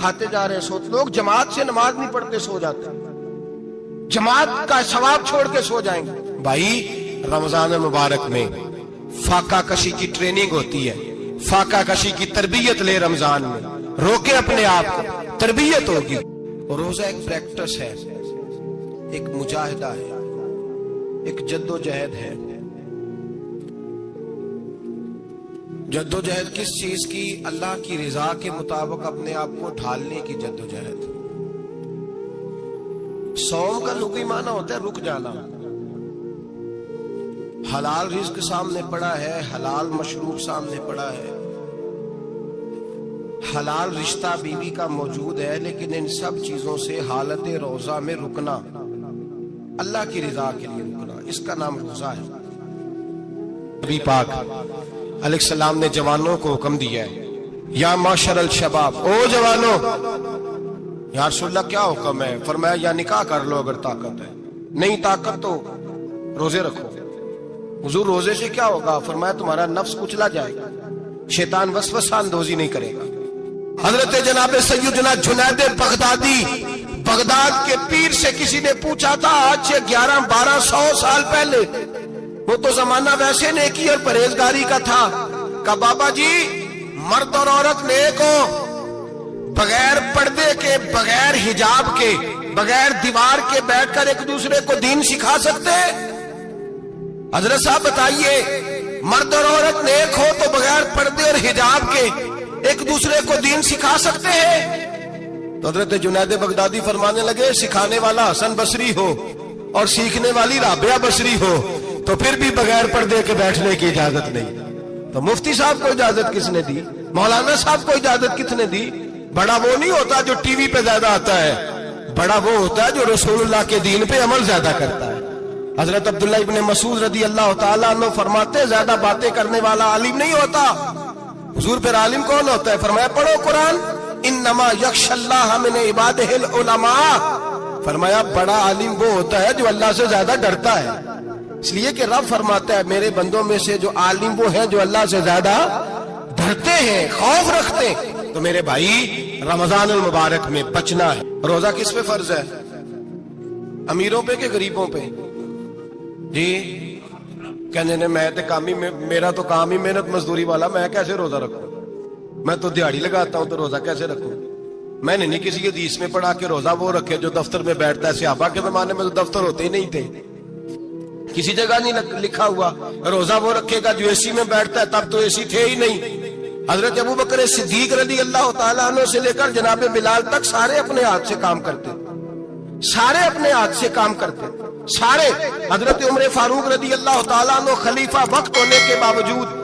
کھاتے جا رہے ہیں سوتے. لوگ جماعت سے نماز نہیں پڑھتے سو جاتے ہیں, جماعت کا ثواب چھوڑ کے سو جائیں گے. بھائی رمضان مبارک میں فاقہ کشی کی ٹریننگ ہوتی ہے, فاقہ کشی کی تربیت لے رمضان میں, روکے اپنے آپ کو, تربیت ہوگی. روزہ ایک پریکٹس ہے, ایک مجاہدہ ہے, ایک جد و جہد ہے. جد و جہد کس چیز کی؟ اللہ کی رضا کے مطابق اپنے آپ کو ڈھالنے کی جد و جہد. صوم کا لغوی معنی ہوتا ہے رک جانا. حلال رزق سامنے پڑا ہے, حلال مشروب سامنے پڑا ہے, حلال رشتہ بیوی کا موجود ہے, لیکن ان سب چیزوں سے حالت روزہ میں رکنا, اللہ کی رضا کے لیے رکنا, اس کا نام روزہ ہے. نبی پاک علیہ السلام نے جوانوں کو حکم دیا ہے, یا معاشر الشباب, او جوانوں. یا رسول اللہ کیا حکم ہے؟ فرمایا یا نکاح کر لو اگر طاقت ہے, نہیں طاقت تو روزے رکھو. حضور روزے سے کیا ہوگا؟ فرمایا تمہارا نفس کچلا جائے گا, شیطان وسوسہ اندوزی نہیں کرے گا. حضرت جناب سیدنا جنید بغدادی, بغداد کے پیر سے کسی نے پوچھا تھا آج سے 1100-1200 سال پہلے, وہ تو زمانہ ویسے نیکی اور پرہیزگاری کا تھا, کہ بابا جی مرد اور عورت نیک ہو, بغیر پردے کے, بغیر حجاب کے, بغیر دیوار کے بیٹھ کر ایک دوسرے کو دین سکھا سکتے؟ حضرت صاحب بتائیے, مرد اور عورت نیک ہو تو بغیر پردے اور حجاب کے ایک دوسرے کو دین سکھا سکتے ہیں؟ تو حضرت جنید بغدادی فرمانے لگے سکھانے والا حسن بصری ہو اور سیکھنے والی رابعہ بصری ہو تو پھر بھی بغیر پردے کے بیٹھنے کی اجازت نہیں. تو مفتی صاحب کو اجازت کس نے دی؟ مولانا صاحب کو اجازت کس نے دی؟ بڑا وہ نہیں ہوتا جو ٹی وی پہ زیادہ آتا ہے, بڑا وہ ہوتا ہے جو رسول اللہ کے دین پہ عمل زیادہ کرتا ہے. حضرت عبداللہ ابن مسعود رضی اللہ تعالیٰ عنہ فرماتے زیادہ باتیں کرنے والا عالم نہیں ہوتا. حضور پھر عالم کون ہوتا ہے؟ فرمایا پڑھو قرآن, انما یخشی اللہ من عبادہ العلماء. فرمایا بڑا عالم وہ ہوتا ہے جو اللہ سے زیادہ ڈرتا ہے, اس لیے کہ رب فرماتا ہے میرے بندوں میں سے جو عالم وہ ہیں جو اللہ سے زیادہ ڈرتے ہیں, خوف رکھتے ہیں. تو میرے بھائی رمضان المبارک میں بچنا ہے. روزہ کس پہ فرض ہے؟ امیروں پہ کہ غریبوں پہ؟ جی کہنے نے میں تے کام ہی, میرا تو کام ہی محنت مزدوری والا, میں کیسے روزہ رکھوں؟ میں تو دیہڑی لگاتا ہوں تو روزہ کیسے رکھوں؟ میں نے نہیں کسی حدیث میں پڑھا کہ روزہ وہ رکھے جو دفتر میں بیٹھتا ہے. صحابہ کے زمانے میں تو دفتر ہوتے ہی نہیں تھے, کسی جگہ نہیں لکھا ہوا روزہ وہ رکھے گا جو اے سی میں بیٹھتا ہے, تب تو اے سی تھے ہی نہیں. حضرت ابو بکر صدیق رضی اللہ تعالیٰ عنہ سے لے کر جناب بلال تک سارے اپنے ہاتھ سے کام کرتے, سارے اپنے ہاتھ سے کام کرتے, سارے. حضرت عمر فاروق رضی اللہ تعالیٰ عنہ خلیفہ وقت ہونے کے باوجود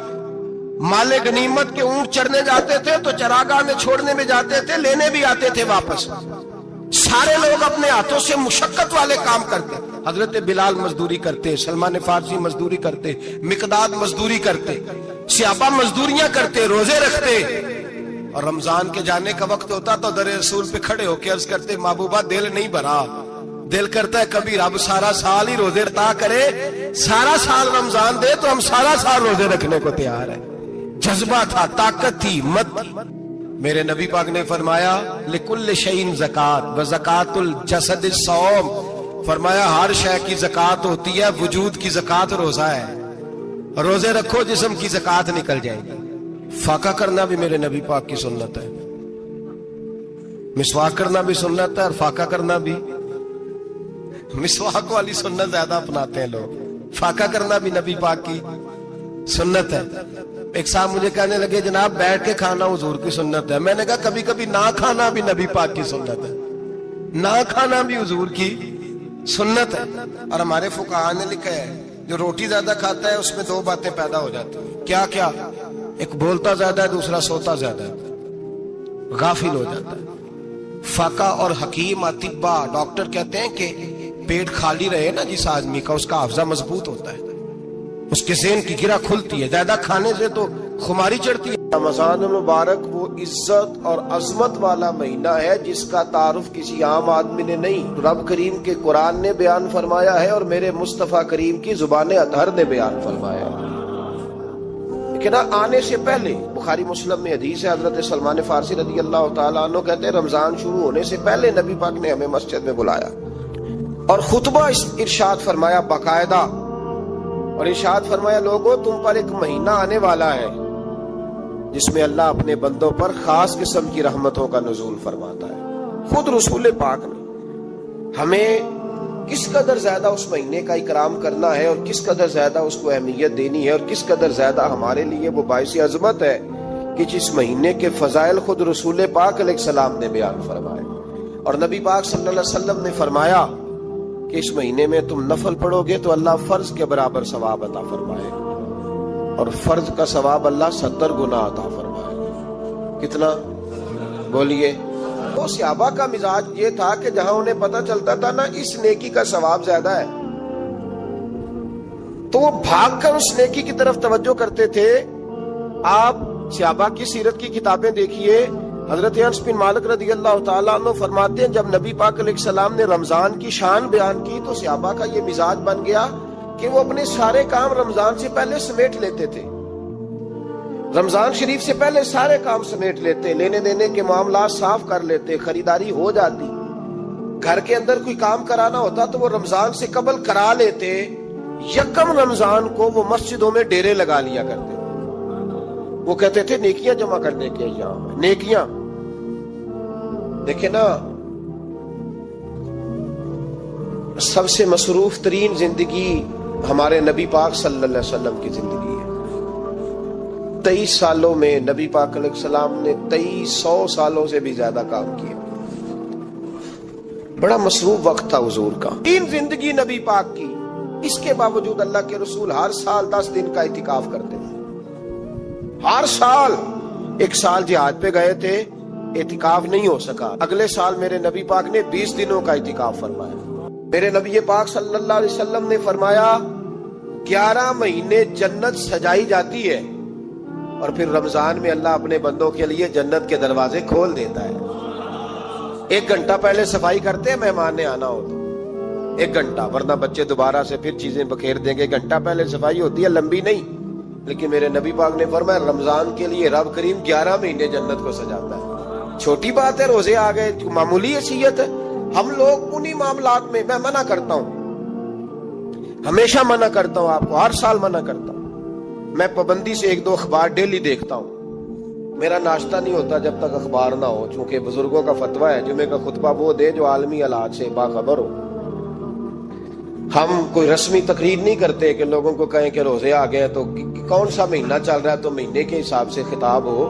مال غنیمت کے اونٹ چرنے جاتے تھے تو چراگاہ میں چھوڑنے میں جاتے تھے, لینے بھی آتے تھے واپس. سارے لوگ اپنے ہاتھوں سے مشقت والے کام کرتے. حضرت بلال مزدوری کرتے, سلمان فارسی مزدوری کرتے, مقداد مزدوری کرتے, صحابہ مزدوریاں کرتے, روزے رکھتے. اور رمضان کے جانے کا وقت ہوتا تو در رسول پہ کھڑے ہو کے عرض کرتے محبوبہ دل نہیں بھرا, دل کرتا ہے کبھی رب سارا سال ہی روزے عطا کرے, سارا سال رمضان دے تو ہم سارا سال روزے رکھنے کو تیار ہیں. جذبہ تھا, طاقت تھی, ہمت تھی. میرے نبی پاک نے فرمایا لکل شیء زکات وزکات الجسد الصوم. فرمایا ہر شے کی زکات ہوتی ہے, وجود کی زکات روزہ ہے. روزے رکھو جسم کی زکات نکل جائے گی. فاقہ کرنا بھی میرے نبی پاک کی سنت ہے, مسواک کرنا بھی سنت ہے, اور فاقہ کرنا بھی. مسواک والی سنت زیادہ اپناتے ہیں لوگ, فاقہ کرنا بھی نبی پاک کی سنت ہے. ایک صاحب مجھے کہنے لگے جناب بیٹھ کے کھانا حضور کی سنت ہے. میں نے کہا کبھی کبھی نہ کھانا بھی نبی پاک کی سنت ہے, نہ کھانا بھی حضور کی سنت ہے. اور ہمارے فقہاء نے لکھا ہے جو روٹی زیادہ کھاتا ہے اس میں دو باتیں پیدا ہو جاتی ہیں. کیا کیا؟ ایک بولتا زیادہ ہے, دوسرا سوتا زیادہ ہے, غافل ہو جاتا ہے. فقہ اور حکیم اطباء ڈاکٹر کہتے ہیں کہ پیٹ خالی رہے نا جس آدمی کا, اس کا حافظہ مضبوط ہوتا ہے, اس کے ذہن کی گرہ کھلتی ہے. زیادہ کھانے سے تو خماری چڑھتی ہے. رمضان المبارک وہ عزت اور عظمت والا مہینہ ہے جس کا تعارف کسی عام آدمی نے نہیں. رب کریم کے قرآن نے بیان فرمایا ہے اور میرے مصطفیٰ کریم کی زبان اطہر نے بیان فرمایا ہے. کہ نہ آنے سے پہلے بخاری مسلم میں حدیث ہے، حضرت سلمان فارسی رضی اللہ تعالیٰ عنہ کہتے ہیں رمضان شروع ہونے سے پہلے نبی پاک نے ہمیں مسجد میں بلایا اور خطبہ ارشاد فرمایا باقاعدہ، اور ارشاد فرمایا لوگوں تم پر ایک مہینہ آنے والا ہے جس میں اللہ اپنے بندوں پر خاص قسم کی رحمتوں کا نزول فرماتا ہے۔ خود رسول پاک نے ہمیں کس قدر زیادہ اس مہینے کا اکرام کرنا ہے اور کس قدر زیادہ اس کو اہمیت دینی ہے اور کس قدر زیادہ ہمارے لیے وہ باعث عظمت ہے کہ جس مہینے کے فضائل خود رسول پاک علیہ السلام نے بیان فرمائے، اور نبی پاک صلی اللہ علیہ وسلم نے فرمایا کہ اس مہینے میں تم نفل پڑھو گے تو اللہ فرض کے برابر ثواب عطا فرمائے، اور فرض کا ثواب اللہ 70 گنا عطا فرمائے۔ کتنا بولیے؟ وہ صحابہ کا مزاج یہ تھا کہ جہاں انہیں پتہ چلتا تھا نا اس نیکی کا ثواب زیادہ ہے تو وہ بھاگ کر اس نیکی کی طرف توجہ کرتے تھے۔ آپ صحابہ کی سیرت کی کتابیں دیکھیے، حضرت انس بن مالک رضی اللہ تعالیٰ عنہ فرماتے ہیں جب نبی پاک علیہ السلام نے رمضان کی شان بیان کی تو صحابہ کا یہ مزاج بن گیا کہ وہ اپنے سارے کام رمضان سے پہلے سمیٹ لیتے تھے، رمضان شریف سے پہلے سارے کام سمیٹ لیتے، لینے دینے کے معاملات صاف کر لیتے، خریداری ہو جاتی، گھر کے اندر کوئی کام کرانا ہوتا تو وہ رمضان سے قبل کرا لیتے، یکم رمضان کو وہ مسجدوں میں ڈیرے لگا لیا کرتے، وہ کہتے تھے نیکیاں جمع کرنے کے ایام، نیکیاں۔ دیکھیں نا سب سے مصروف ترین زندگی ہمارے نبی پاک صلی اللہ علیہ وسلم کی زندگی ہے۔ 23 سالوں میں نبی پاک علیہ السلام نے 2300 سالوں سے بھی زیادہ کام کیا، بڑا مصروف وقت تھا حضور کا، تین زندگی نبی پاک کی، اس کے باوجود اللہ کے رسول ہر سال 10 دن کا اعتکاف کرتے تھے، ہر سال۔ ایک سال جہاد پہ گئے تھے، اعتکاف نہیں ہو سکا، اگلے سال میرے نبی پاک نے 20 دنوں کا اعتکاف فرمایا۔ میرے نبی پاک صلی اللہ علیہ وسلم نے فرمایا 11 مہینے جنت سجائی جاتی ہے اور پھر رمضان میں اللہ اپنے بندوں کے لیے جنت کے دروازے کھول دیتا ہے۔ 1 گھنٹہ پہلے صفائی کرتے ہیں مہمان نے آنا ہو تو 1 گھنٹہ، ورنہ بچے دوبارہ سے پھر چیزیں بکھیر دیں گے، 1 گھنٹہ پہلے صفائی ہوتی ہے، لمبی نہیں، لیکن میرے نبی پاک نے فرمایا رمضان کے لیے رب کریم 11 مہینے جنت کو سجاتا ہے۔ چھوٹی بات ہے، روزے آ گئے، معمولی حیثیت ہے۔ ہم لوگ انہی معاملات میں، میں منع کرتا ہوں، ہمیشہ منع کرتا ہوں، آپ کو ہر سال منع کرتا ہوں، میں پابندی سے 1-2 اخبار ڈیلی دیکھتا ہوں، میرا ناشتہ نہیں ہوتا جب تک اخبار نہ ہو، چونکہ بزرگوں کا فتویٰ ہے جمعے کا خطبہ وہ دے جو عالمی حالات سے باخبر ہو۔ ہم کوئی رسمی تقریر نہیں کرتے کہ لوگوں کو کہیں کہ روزے آ گئے تو کون سا مہینہ چل رہا ہے تو مہینے کے حساب سے خطاب ہو۔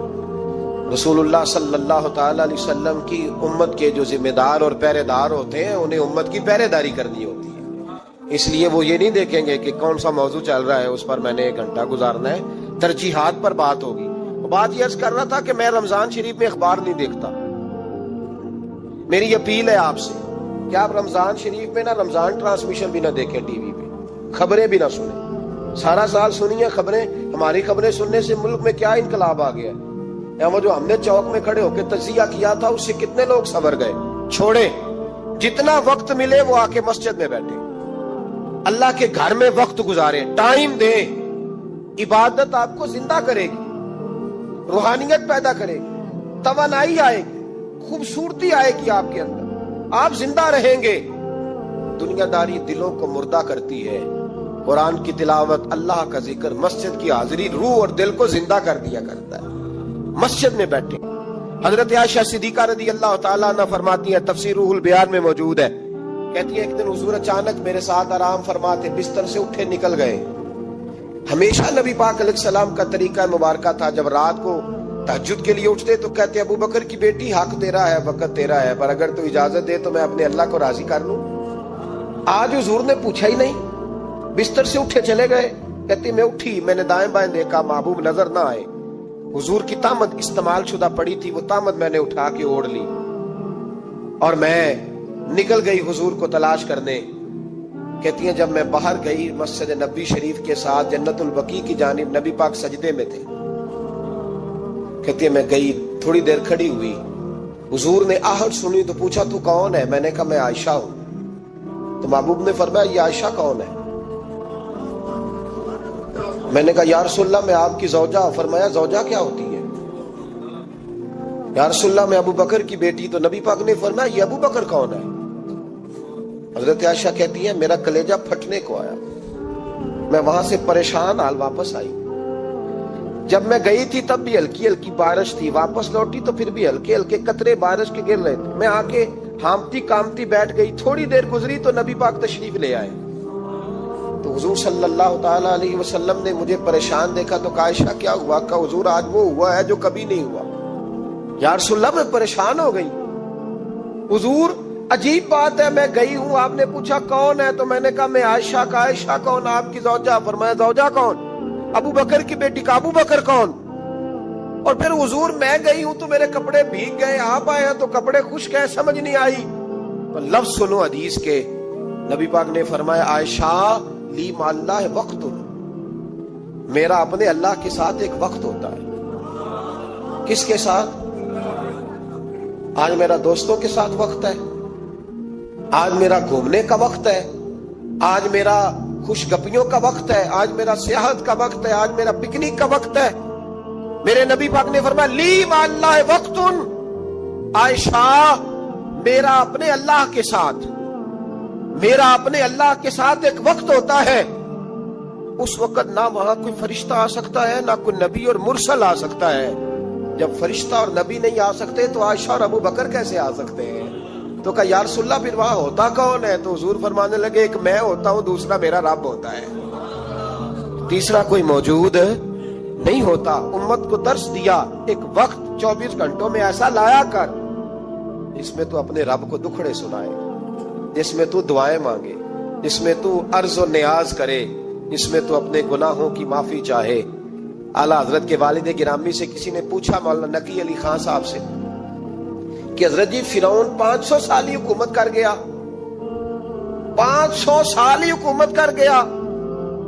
رسول اللہ صلی اللہ تعالی علیہ وسلم کی امت کے جو ذمہ دار اور پہرے دار ہوتے ہیں انہیں امت کی پہرے داری کرنی ہوتی ہے، اس لیے وہ یہ نہیں دیکھیں گے کہ کون سا موضوع چل رہا ہے اس پر میں نے 1 گھنٹہ گزارنا ہے، ترجیحات پر بات ہوگی۔ بات یہ عرض کر رہا تھا کہ میں رمضان شریف میں اخبار نہیں دیکھتا، میری اپیل ہے آپ سے کہ آپ رمضان شریف میں نہ رمضان ٹرانسمیشن بھی نہ دیکھیں، ٹی وی پہ خبریں بھی نہ سنیں، سارا سال سنیے خبریں، ہماری خبریں سننے سے ملک میں کیا انقلاب آ گیا ہے، وہ جو ہم نے چوک میں کھڑے ہو کے تجزیہ کیا تھا اس سے کتنے لوگ سنور گئے۔ چھوڑے، جتنا وقت ملے وہ آ کے مسجد میں بیٹھے، اللہ کے گھر میں وقت گزارے، ٹائم دیں، عبادت آپ کو زندہ کرے گی، روحانیت پیدا کرے گی، توانائی آئے گی، خوبصورتی آئے گی آپ کے اندر، آپ زندہ رہیں گے۔ دنیا داری دلوں کو مردہ کرتی ہے، قرآن کی تلاوت، اللہ کا ذکر، مسجد کی حاضری روح اور دل کو زندہ کر دیا کرتا ہے۔ مسجد میں بیٹھے، حضرت عائشہ صدیقہ رضی اللہ تعالیٰ عنہ فرماتی ہیں، تفسیر روح البیان میں موجود ہے، کہتی ہے ایک دن حضور اچانک میرے ساتھ آرام فرماتے بستر سے اٹھے نکل گئے۔ ہمیشہ نبی پاک علیہ السلام کا طریقہ مبارکہ تھا جب رات کو تہجد کے لیے اٹھتے تو کہتے ابو بکر کی بیٹی حق تیرا ہے، وقت تیرا ہے، پر اگر تو اجازت دے تو میں اپنے اللہ کو راضی کر لوں۔ آج حضور نے پوچھا ہی نہیں، بستر سے اٹھے چلے گئے، کہتی میں اٹھی، میں نے دائیں بائیں دیکھا، محبوب نظر نہ آئے، حضور کی طامت استعمال شدہ پڑی تھی، وہ طامت میں نے اٹھا کے اوڑھ لی اور میں نکل گئی حضور کو تلاش کرنے۔ کہتی ہیں جب میں باہر گئی مسجد نبی شریف کے ساتھ جنت البقیع کی جانب، نبی پاک سجدے میں تھے، کہتی ہے میں گئی، تھوڑی دیر کھڑی ہوئی، حضور نے آہٹ سنی تو پوچھا تو کون ہے؟ میں نے کہا میں عائشہ ہوں۔ تو محبوب نے فرمایا یہ عائشہ کون ہے؟ میں نے کہا یا رسول اللہ میں آپ کی زوجہ. فرمایا زوجہ کیا ہوتی ہے؟ یا رسول اللہ میں ابو بکر کی بیٹی. تو نبی پاک نے فرمایا یہ ابو بکر کون ہے؟ حضرت عائشہ کہتی ہے میرا کلیجہ پھٹنے کو آیا. میں وہاں سے پریشان حال واپس آئی. جب میں گئی تھی تب بھی ہلکی ہلکی بارش تھی, واپس لوٹی تو پھر بھی ہلکے ہلکے قطرے بارش کے گر رہے تھے. میں آ کے ہامتی کامتی بیٹھ گئی. تھوڑی دیر گزری تو نبی پاک تشریف لے آئے. تو حضور صلی اللہ تعالی علیہ وسلم نے مجھے پریشان دیکھا تو کہا عائشہ کیا ہوا؟ کہا حضور آج وہ ہوا ہے جو کبھی نہیں ہوا. یا رسول اللہ میں پریشان ہو گئی. حضور عجیب بات ہے, میں گئی ہوں, آپ نے پوچھا کون ہے تو میں نے کہا میں عائشہ. کا عائشہ کون؟ آپ کی زوجہ. فرمایا زوجہ کون؟ ابو بکر کی بیٹی. کا ابو بکر کون؟ اور پھر حضور میں گئی ہوں تو میرے کپڑے بھیگ گئے, آپ آئے ہیں تو کپڑے خشک ہیں, سمجھ نہیں آئی. تو لفظ سنو حدیث کے. نبی پاک نے فرمایا عائشہ لی مع اللہ وقت, میرا اپنے اللہ کے ساتھ ایک وقت ہوتا ہے. کس کے ساتھ؟ آج میرا دوستوں کے ساتھ وقت ہے, آج میرا گھومنے کا وقت ہے, آج میرا خوش گپیوں کا وقت ہے, آج میرا سیاحت کا وقت ہے, آج میرا پکنک کا وقت ہے. میرے نبی پاک نے فرمایا لی مع اللہ وقت, عائشہ میرا اپنے اللہ کے ساتھ, میرا اپنے اللہ کے ساتھ ایک وقت ہوتا ہے. اس وقت نہ وہاں کوئی فرشتہ آ سکتا ہے, نہ کوئی نبی اور مرسل آ سکتا ہے. جب فرشتہ اور نبی نہیں آ سکتے تو عائشہ اور ابو بکر کیسے آ سکتے ہیں؟ تو کہا یا رسول اللہ پھر وہاں ہوتا کون ہے؟ تو حضور فرمانے لگے ایک میں ہوتا ہوں, دوسرا میرا رب ہوتا ہے, تیسرا کوئی موجود نہیں ہوتا. امت کو درس دیا ایک وقت 24 گھنٹوں میں ایسا لایا کر جس میں تو اپنے رب کو دکھڑے سنائے, جس میں تو دعائیں مانگے, جس میں تو عرض و نیاز کرے, جس میں تو اپنے گناہوں کی معافی چاہے. اعلیٰ حضرت کے والد گرامی سے کسی نے پوچھا مولانا نقی علی خان صاحب سے کہ حضرت جی فرعون 500 سال ہی حکومت کر گیا, 500 سال ہی حکومت کر گیا,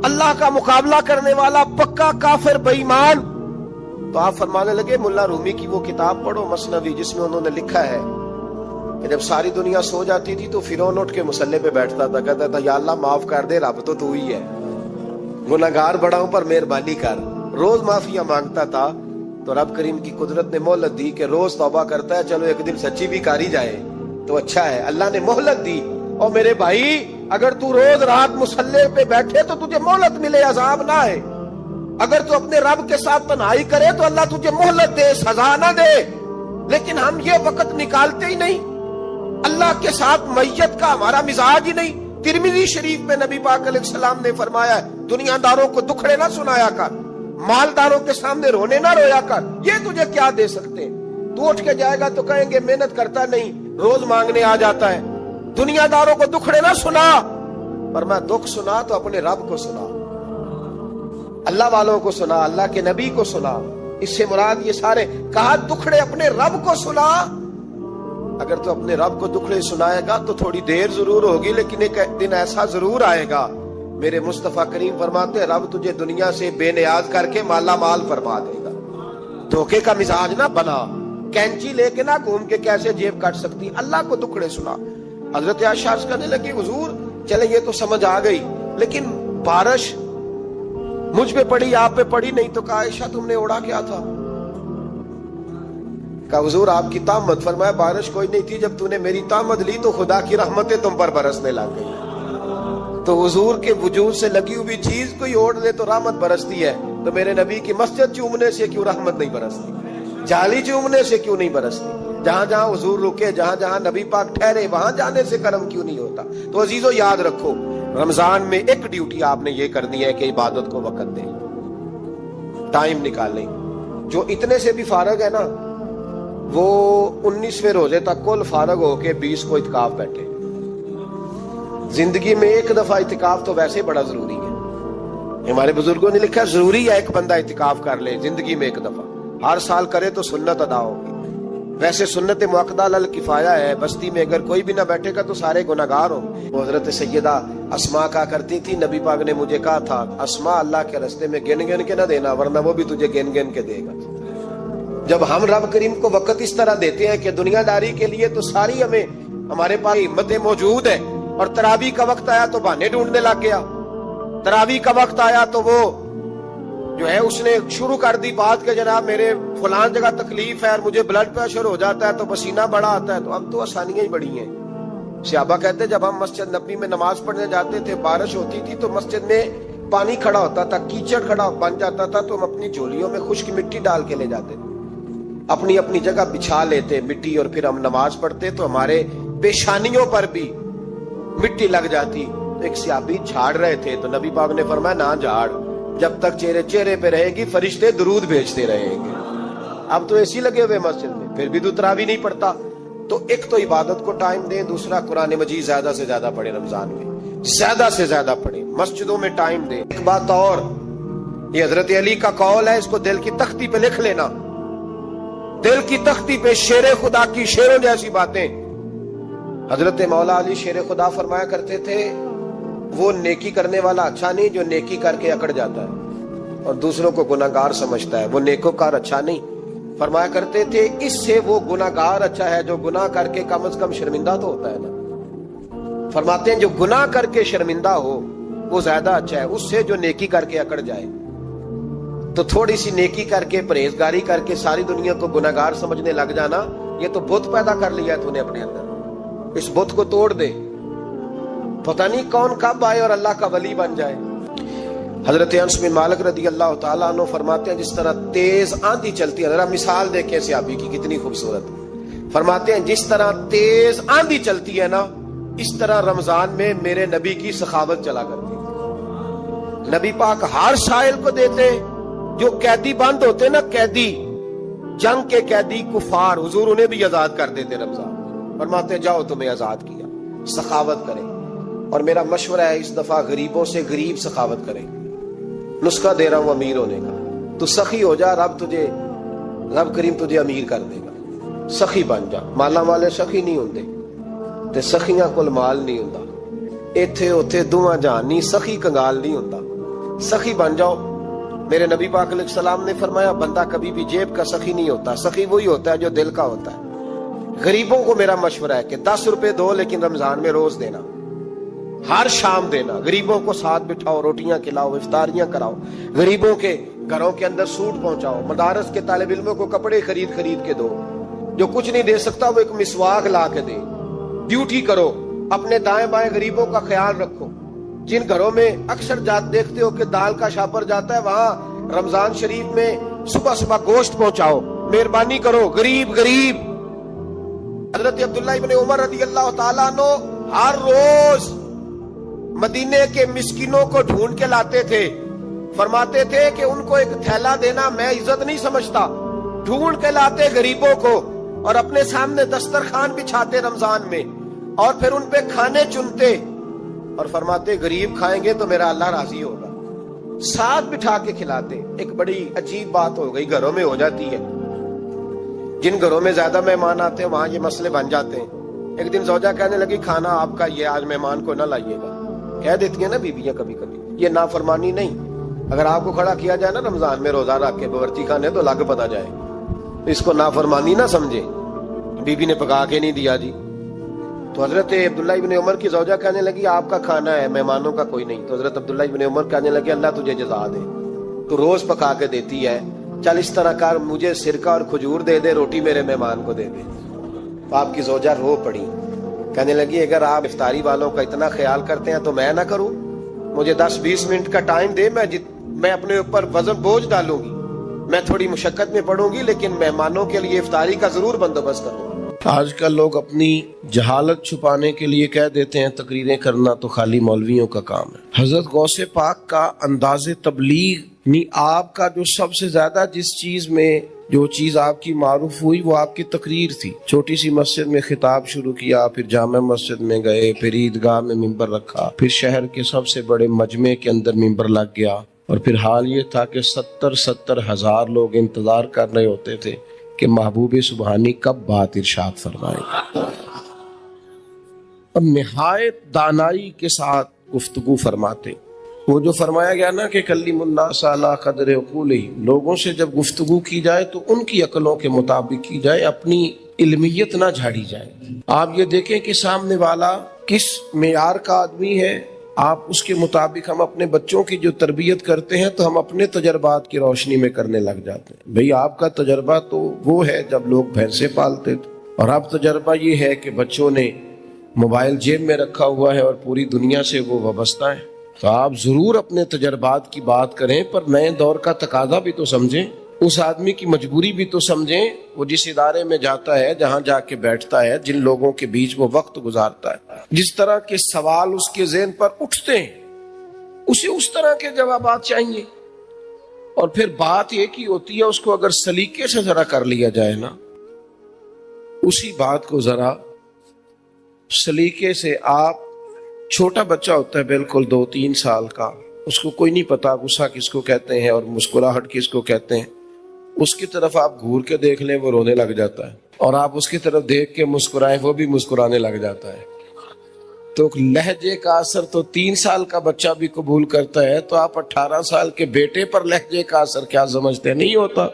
اللہ کا مقابلہ کرنے والا پکا کافر بے ایمان. تو آپ فرمانے لگے ملا رومی کی وہ کتاب پڑھو مثنوی, جس میں انہوں نے لکھا ہے کہ جب ساری دنیا سو جاتی تھی تو فرعون اٹھ کے مصلی پہ بیٹھتا تھا, کہتا تھا یا اللہ معاف کر دے, رب تو ہی ہے, گناہگار بڑا ہوں پر مہربانی کر. روز معافیاں مانگتا تھا تو رب کریم کی قدرت نے مہلت دی کہ روز توبہ کرتا ہے, چلو ایک دن سچی بھی کاری جائے تو اچھا ہے. اللہ نے مہلت دی. اور میرے بھائی اگر تو روز رات مصلی پہ بیٹھے تو تجھے مہلت ملے, عذاب نہ ہے. اگر تو اپنے رب کے ساتھ تنہائی کرے تو اللہ تجھے مہلت دے, سزا نہ دے. لیکن ہم یہ وقت نکالتے ہی نہیں. اللہ کے ساتھ میت کا ہمارا مزاج ہی نہیں. ترمذی شریف میں نبی پاک علیہ السلام نے فرمایا دنیا داروں کو دکھڑے نہ سنایا کر, مالداروں کے سامنے رونے نہ رویا کر. یہ تجھے کیا دے سکتے؟ تو اٹھ کے جائے گا تو کہیں گے محنت کرتا نہیں, روز مانگنے آ جاتا ہے. دنیا داروں کو دکھڑے نہ سنا, پر میں دکھ سنا تو اپنے رب کو سنا, اللہ والوں کو سنا, اللہ کے نبی کو سنا. اس سے مراد یہ سارے کہا دکھڑے اپنے رب کو سنا. اگر تو اپنے رب کو دکھڑے سنائے گا تو تھوڑی دیر ضرور ہوگی, لیکن ایک دن ایسا ضرور آئے گا. میرے مصطفیٰ کریم فرماتے ہیں رب تجھے دنیا سے بے نیاز کر کے مالا مال فرما دے گا. دھوکے کا مزاج نہ بنا, کینچی لے کے نہ گھوم کے کیسے جیب کاٹ سکتی, اللہ کو دکھڑے سنا. حضرت عائشہ عرض کرنے لگی حضور چلے یہ تو سمجھ آ گئی, لیکن بارش مجھ پہ پڑی آپ پہ پڑی نہیں. تو کہا عائشہ تم نے اڑا کیا تھا؟ کہا حضور آپ کی تامت. فرمایا بارش کوئی نہیں تھی, جب تو نے میری تامت لی تو خدا کی رحمتیں تم پر برسنے لگ گئی. تو حضور کے وجود سے لگی ہوئی چیز کوئی اوڑھ لے تو رحمت برستی ہے, تو میرے نبی کی مسجد چومنے سے کیوں رحمت نہیں برستی, جالی چومنے سے کیوں نہیں برستی, جہاں جہاں حضور رکے, جہاں جہاں نبی پاک ٹھہرے وہاں جانے سے کرم کیوں نہیں ہوتا. تو عزیزو یاد رکھو رمضان میں ایک ڈیوٹی آپ نے یہ کرنی ہے کہ عبادت کو وقت دیں, ٹائم نکالیں. جو اتنے سے بھی فارغ ہے نا وہ 19ویں روزے تک کل فارغ ہو کے 20 کو اعتکاف بیٹھے. زندگی میں ایک دفعہ اعتکاف تو ویسے بڑا ضروری ہے. ہمارے بزرگوں نے لکھا ضروری ہے ایک بندہ اعتکاف کر لے زندگی میں ایک دفعہ, ہر سال کرے تو سنت ادا ہوگی. ویسے سنت مؤکدہ الکفایہ ہے, بستی میں اگر کوئی بھی نہ بیٹھے گا تو سارے گناہگار ہوں. حضرت سیدہ اسماء کہا کرتی تھی نبی پاک نے مجھے کہا تھا اسماء اللہ کے راستے میں گن گن کے نہ دینا ورنہ وہ بھی تجھے گن گن کے دے گا. جب ہم رب کریم کو وقت اس طرح دیتے ہیں کہ دنیا داری کے لیے تو ساری ہمارے پاس ہمتیں موجود ہے, اور تراویح کا وقت آیا تو بہانے ڈھونڈنے لگ گیا, تراویح کا وقت آیا تو وہ جو ہے اس نے شروع کر دی بات کہ جناب میرے فلان جگہ تکلیف ہے اور مجھے بلڈ پریشر ہو جاتا ہے تو پسینہ بڑا آتا ہے، تو اب تو آسانیاں ہی بڑی ہیں۔ صحابہ کہتے جب ہم مسجد نبی میں نماز پڑھنے جاتے تھے، بارش ہوتی تھی تو مسجد میں پانی کھڑا ہوتا تھا، کیچڑ کھڑا بن جاتا تھا، تو ہم اپنی جھولیوں میں خشک مٹی ڈال کے لے جاتے تھے، اپنی اپنی جگہ بچھا لیتے مٹی، اور پھر ہم نماز پڑھتے تو ہمارے پیشانیوں پر بھی مٹی لگ جاتی۔ تو ایک صحابی جھاڑ رہے تھے تو نبی پاک نے فرمایا نہ جھاڑ، جب تک چہرے پہ رہے گی فرشتے درود بھیجتے رہیں گے۔ اب تو ایسی لگے ہوئے مسجد میں، پھر بھی تو تراویح نہیں پڑھتا۔ تو ایک تو عبادت کو ٹائم دیں، دوسرا قرآن مجید زیادہ سے زیادہ پڑھیں، رمضان میں زیادہ سے زیادہ پڑھیں، مسجدوں میں ٹائم دیں۔ ایک بات اور، یہ حضرت علی کا قول ہے، اس کو دل کی تختی پہ لکھ لینا، دل کی تختی پہ شیر خدا کی شیروں جیسی باتیں۔ حضرت مولا علی شیر خدا فرمایا کرتے تھے وہ نیکی کرنے والا اچھا نہیں جو نیکی کر کے اکڑ جاتا ہے اور دوسروں کو گناہگار سمجھتا ہے، وہ نیکوکار اچھا نہیں۔ فرمایا کرتے تھے اس سے وہ گناہگار اچھا ہے جو گناہ کر کے کم از کم شرمندہ تو ہوتا ہے نا۔ فرماتے ہیں جو گناہ کر کے شرمندہ ہو وہ زیادہ اچھا ہے اس سے جو نیکی کر کے اکڑ جائے۔ تو تھوڑی سی نیکی کر کے پرہیزگاری کر کے ساری دنیا کو گناہگار سمجھنے لگ جانا، یہ تو بت پیدا کر لیا ہے تو نے اپنے اندر، اس بت کو توڑ دے، پتہ نہیں کون کب آئے اور اللہ کا ولی بن جائے۔ حضرت انس بن مالک رضی اللہ تعالیٰ عنہ فرماتے ہیں جس طرح تیز آندھی چلتی ہے، ذرا مثال دیکھیں صحابی کی کتنی خوبصورت، فرماتے ہیں جس طرح تیز آندھی چلتی ہے نا، اس طرح رمضان میں میرے نبی کی سخاوت چلا کرتی ہے۔ نبی پاک ہر سائل کو دیتے، جو قیدی بند ہوتے نا، قیدی جنگ کے قیدی کفار، حضور انہیں بھی آزاد کر دیتے رمضان میں، فرماتے جاؤ تمہیں آزاد کیا، سخاوت کریں۔ اور میرا مشورہ ہے اس دفعہ غریبوں سے غریب سخاوت کریں، نسخہ دے رہا ہوں امیر ہونے کا، تو سخی ہو جا، رب کریم تجھے امیر کر دے گا، سخی بن جا۔ مالا والے سخی نہیں ہوندے تے سخیاں کول مال نہیں ہوندا، ایتھے اوتھے دوواں جہان نہیں، سخی کنگال نہیں ہوندا، سخی بن جاؤ۔ میرے نبی پاک علیہ السلام نے فرمایا بندہ کبھی بھی جیب کا سخی نہیں ہوتا، سخی وہی ہوتا ہے جو دل کا ہوتا ہے۔ غریبوں کو میرا مشورہ ہے کہ 10 روپے دو لیکن رمضان میں روز دینا، ہر شام دینا، غریبوں کو ساتھ بٹھاؤ، روٹیاں کھلاؤ، افطاریاں کراؤ، غریبوں کے گھروں کے اندر سوٹ پہنچاؤ، مدارس کے طالب علموں کو کپڑے خرید کے دو، جو کچھ نہیں دے سکتا وہ ایک مسواک لا کے دے، ڈیوٹی کرو، اپنے دائیں بائیں غریبوں کا خیال رکھو۔ جن گھروں میں اکثر دیکھتے ہو کہ دال کا شاپر جاتا ہے، وہاں رمضان شریف میں صبح صبح گوشت پہنچاؤ، مہربانی کرو، غریب۔ حضرت عبداللہ ابن عمر رضی اللہ تعالیٰ عنہ ہر روز مدینے کے مسکینوں کو ڈھونڈ کے لاتے تھے، فرماتے تھے کہ ان کو ایک تھیلا دینا میں عزت نہیں سمجھتا، ڈھونڈ کے لاتے غریبوں کو اور اپنے سامنے دسترخوان بچھاتے رمضان میں، اور پھر ان پہ کھانے چنتے اور فرماتے غریب کھائیں گے تو میرا اللہ راضی ہوگا، ساتھ بٹھا کے کھلاتے۔ ایک بڑی عجیب بات ہو گئی گھروں میں ہو جاتی ہے، جن گھروں میں زیادہ مہمان آتے ہیں وہاں یہ مسئلے بن جاتے ہیں۔ ایک دن زوجہ کہنے لگی کھانا آپ کا یہ آج مہمان کو نہ لائیے گا، کہہ دیتی ہیں نا بیویاں کبھی کبھی، یہ نافرمانی نہیں۔ اگر آپ کو کھڑا کیا جائے نا رمضان میں روزہ رکھ کے باورچی خانے تو لگ پتا جائے، اس کو نافرمانی نہ سمجھے، بیوی نے پکا کے نہیں دیا جی۔ تو حضرت عبداللہ ابن عمر کی زوجہ کہنے لگی آپ کا کھانا ہے، مہمانوں کا کوئی نہیں۔ تو حضرت عبداللہ ابن عمر کہنے لگے اللہ تجھے جزا دے، تو روز پکا کے دیتی ہے، چل اس طرح کر مجھے سرکہ اور کھجور دے دے، روٹی میرے مہمان کو دے دے۔ تو آپ کی زوجہ رو پڑی، کہنے لگی اگر آپ افطاری والوں کا اتنا خیال کرتے ہیں تو میں نہ کروں، مجھے 10-20 منٹ کا ٹائم دے، میں اپنے اوپر وزن بوجھ ڈالوں گی، میں تھوڑی مشقت میں پڑوں گی لیکن مہمانوں کے لیے افطاری کا ضرور بندوبست کروں۔ آج کل لوگ اپنی جہالت چھپانے کے لیے کہہ دیتے ہیں تقریریں کرنا تو خالی مولویوں کا کام ہے۔ حضرت غوث پاک کا انداز تبلیغ نہیں، آپ کا جو سب سے زیادہ جس چیز میں جو چیز آپ کی معروف ہوئی وہ آپ کی تقریر تھی۔ چھوٹی سی مسجد میں خطاب شروع کیا، پھر جامع مسجد میں گئے، پھر عیدگاہ میں ممبر رکھا، پھر شہر کے سب سے بڑے مجمع کے اندر ممبر لگ گیا، اور پھر حال یہ تھا کہ 70 ہزار لوگ انتظار کر رہے ہوتے تھے کہ محبوب سبحانی کب بات ارشاد فرمائے۔ اب نہایت دانائی کے ساتھ گفتگو فرماتے، وہ جو فرمایا گیا نا کہ کلم الناس علی قدر عقولہم، لوگوں سے جب گفتگو کی جائے تو ان کی عقلوں کے مطابق کی جائے، اپنی علمیت نہ جھاڑی جائے۔ آپ یہ دیکھیں کہ سامنے والا کس معیار کا آدمی ہے، آپ اس کے مطابق ہم اپنے بچوں کی جو تربیت کرتے ہیں تو ہم اپنے تجربات کی روشنی میں کرنے لگ جاتے ہیں. بھئی آپ کا تجربہ تو وہ ہے جب لوگ بھینسیں پالتے تھے، اور اب تجربہ یہ ہے کہ بچوں نے موبائل جیب میں رکھا ہوا ہے اور پوری دنیا سے وہ وابستہ ہے. تو آپ ضرور اپنے تجربات کی بات کریں، پر نئے دور کا تقاضا بھی تو سمجھیں، اس آدمی کی مجبوری بھی تو سمجھیں. وہ جس ادارے میں جاتا ہے، جہاں جا کے بیٹھتا ہے، جن لوگوں کے بیچ وہ وقت گزارتا ہے، جس طرح کے سوال اس کے ذہن پر اٹھتے ہیں، اسے اس طرح کے جوابات چاہیے. اور پھر بات ایک ہی ہوتی ہے، اس کو اگر سلیقے سے ذرا کر لیا جائے نا، اسی بات کو ذرا سلیقے سے. آپ چھوٹا بچہ ہوتا ہے بالکل 2-3 سال کا، اس کو کوئی نہیں پتا غصہ کس کو کہتے ہیں اور مسکراہٹ کس کو کہتے ہیں. اس کی طرف آپ گھور کے دیکھ لیں، وہ رونے لگ جاتا ہے، اور آپ اس کی طرف دیکھ کے مسکرائیں، وہ بھی مسکرانے لگ جاتا ہے. تو لہجے کا اثر تو 3 سال کا بچہ بھی قبول کرتا ہے، تو آپ 18 سال کے بیٹے پر لہجے کا اثر کیا سمجھتے ہیں؟ نہیں ہوتا.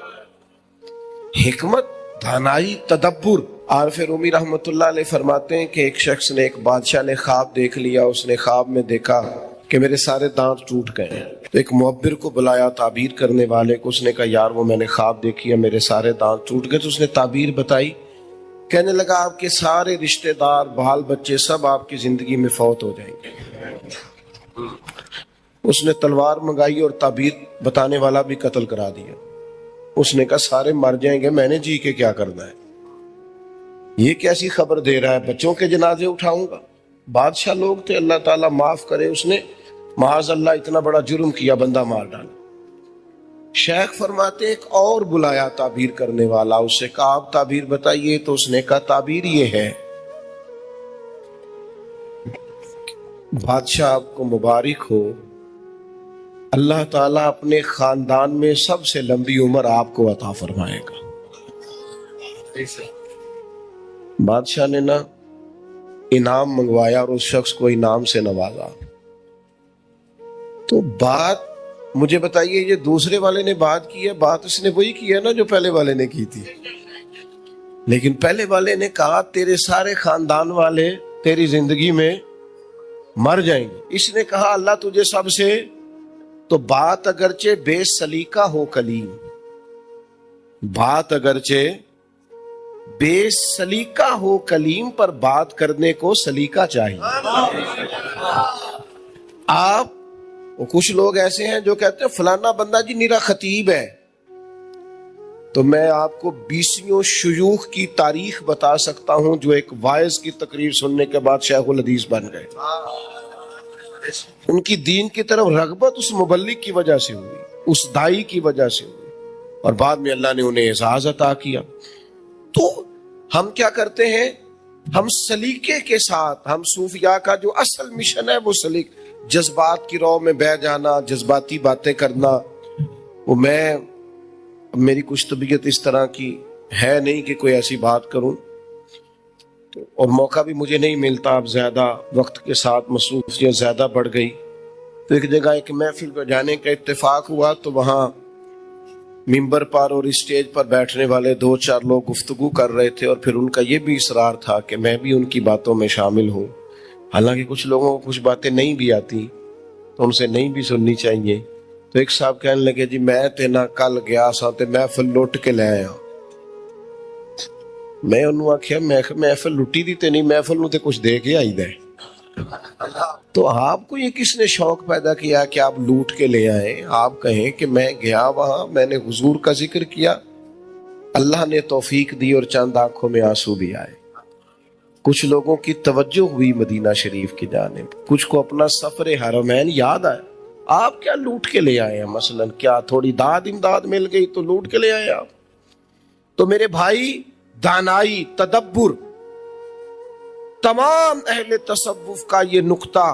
حکمت، دانائی، تدبر. عارف رومی رحمۃ اللہ علیہ فرماتے ہیں کہ ایک شخص نے، ایک بادشاہ نے خواب دیکھ لیا. اس نے خواب میں دیکھا کہ میرے سارے دانت ٹوٹ گئے ہیں. تو ایک معبر کو بلایا، تعبیر کرنے والے کو. اس نے کہا یار وہ میں نے خواب دیکھی ہے، میرے سارے دانت ٹوٹ گئے. تو اس نے تعبیر بتائی. کہنے لگا آپ کے سارے رشتہ دار، بال بچے سب آپ کی زندگی میں فوت ہو جائیں گے. اس نے تلوار منگائی اور تعبیر بتانے والا بھی قتل کرا دیا. اس نے کہا سارے مر جائیں گے، میں نے جی کے کیا کرنا ہے؟ یہ کیسی خبر دے رہا ہے؟ بچوں کے جنازے اٹھاؤں گا. بادشاہ لوگ تھے، اللہ تعالیٰ معاف کرے، اس نے معاذ اللہ اتنا بڑا جرم کیا، بندہ مار ڈالا. شیخ فرماتے ایک اور بلایا تعبیر کرنے والا. اس سے کہا آپ تعبیر بتائیے. تو اس نے کہا تعبیر یہ ہے، بادشاہ آپ کو مبارک ہو، اللہ تعالیٰ اپنے خاندان میں سب سے لمبی عمر آپ کو عطا فرمائے گا. بادشاہ نے نا انعام منگوایا اور اس شخص کو انعام سے نوازا. تو بات مجھے بتائیے، یہ دوسرے والے نے بات کی ہے، بات اس نے وہی کی ہے نا جو پہلے والے نے کی تھی. لیکن پہلے والے نے کہا تیرے سارے خاندان والے تیری زندگی میں مر جائیں گے. اس نے کہا اللہ تجھے سب سے. تو بات اگرچہ بے سلیقہ ہو کلیم، بات اگرچہ بے سلیقہ ہو کلیم، پر بات کرنے کو سلیقہ چاہیے. آپ کچھ لوگ ایسے ہیں جو کہتے ہیں فلانا بندہ جی نیرا خطیب ہے. تو میں آپ کو 20 شیوخ کی تاریخ بتا سکتا ہوں جو ایک واعظ کی تقریر سننے کے بعد شیخ الحدیث بن گئے. ان کی دین کی طرف رغبت اس مبلغ کی وجہ سے ہوئی، اس دائی کی وجہ سے ہوئی، اور بعد میں اللہ نے انہیں اعزاز عطا کیا. تو ہم کیا کرتے ہیں؟ ہم سلیقے کے ساتھ، ہم صوفیاء کا جو اصل مشن ہے وہ سلیقہ، جذبات کی رو میں بہ جانا، جذباتی باتیں کرنا. وہ میری کچھ طبیعت اس طرح کی ہے نہیں کہ کوئی ایسی بات کروں، اور موقع بھی مجھے نہیں ملتا. اب زیادہ وقت کے ساتھ مصروفیت زیادہ بڑھ گئی. تو ایک جگہ ایک محفل پہ جانے کا اتفاق ہوا، تو وہاں ممبر پر اور اسٹیج پر بیٹھنے والے 2-4 لوگ گفتگو کر رہے تھے، اور پھر ان کا یہ بھی اصرار تھا کہ میں بھی ان کی باتوں میں شامل ہوں. حالانکہ کچھ لوگوں کو کچھ باتیں نہیں بھی آتی تو ان سے نہیں بھی سننی چاہیے. تو ایک صاحب کہنے لگے جی میں تے نہ کل گیا سا تے محفل لٹ کے لے آیا. میں انہوں آخیا محفل لٹی دی تے نہیں، محفل نو تے کچھ دے کے آئی دے. تو آپ کو یہ کس نے شوق پیدا کیا کہ آپ لوٹ کے لے آئیں؟ آپ کہیں کہ میں گیا وہاں، میں نے حضور کا ذکر کیا، اللہ نے توفیق دی اور چند آنکھوں میں آنسو بھی آئے. کچھ لوگوں کی توجہ ہوئی مدینہ شریف کی جانب، کچھ کو اپنا سفر حرمین یاد آیا. آپ کیا لوٹ کے لے آئے ہیں؟ مثلا کیا تھوڑی داد امداد مل گئی تو لوٹ کے لے آئے آپ؟ تو میرے بھائی، دانائی، تدبر، تمام اہل تصوف کا یہ نقطہ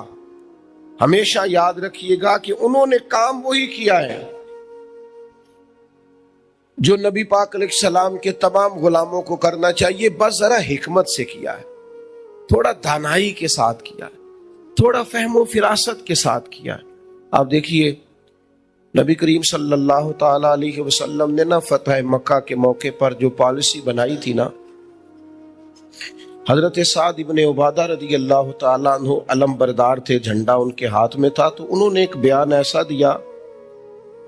ہمیشہ یاد رکھیے گا کہ انہوں نے کام وہی کیا ہے جو نبی پاک علیہ السلام کے تمام غلاموں کو کرنا چاہیے، بس ذرا حکمت سے کیا ہے، تھوڑا دانائی کے ساتھ کیا ہے، تھوڑا فہم و فراست کے ساتھ کیا ہے. آپ دیکھیے نبی کریم صلی اللہ تعالی علیہ وسلم نے نا فتح مکہ کے موقع پر جو پالیسی بنائی تھی نا، حضرت سعد ابن عبادہ رضی اللہ تعالیٰ عنہ علم بردار تھے، جھنڈا ان کے ہاتھ میں تھا، تو انہوں نے ایک بیان ایسا دیا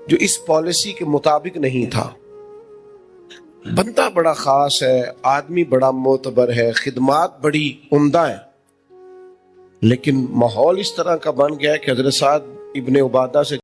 جو اس پالیسی کے مطابق نہیں تھا۔ بندہ بڑا خاص ہے، آدمی بڑا معتبر ہے، خدمات بڑی عمدہ ہیں، لیکن ماحول اس طرح کا بن گیا ہے کہ حضرت سعد ابن عبادہ سے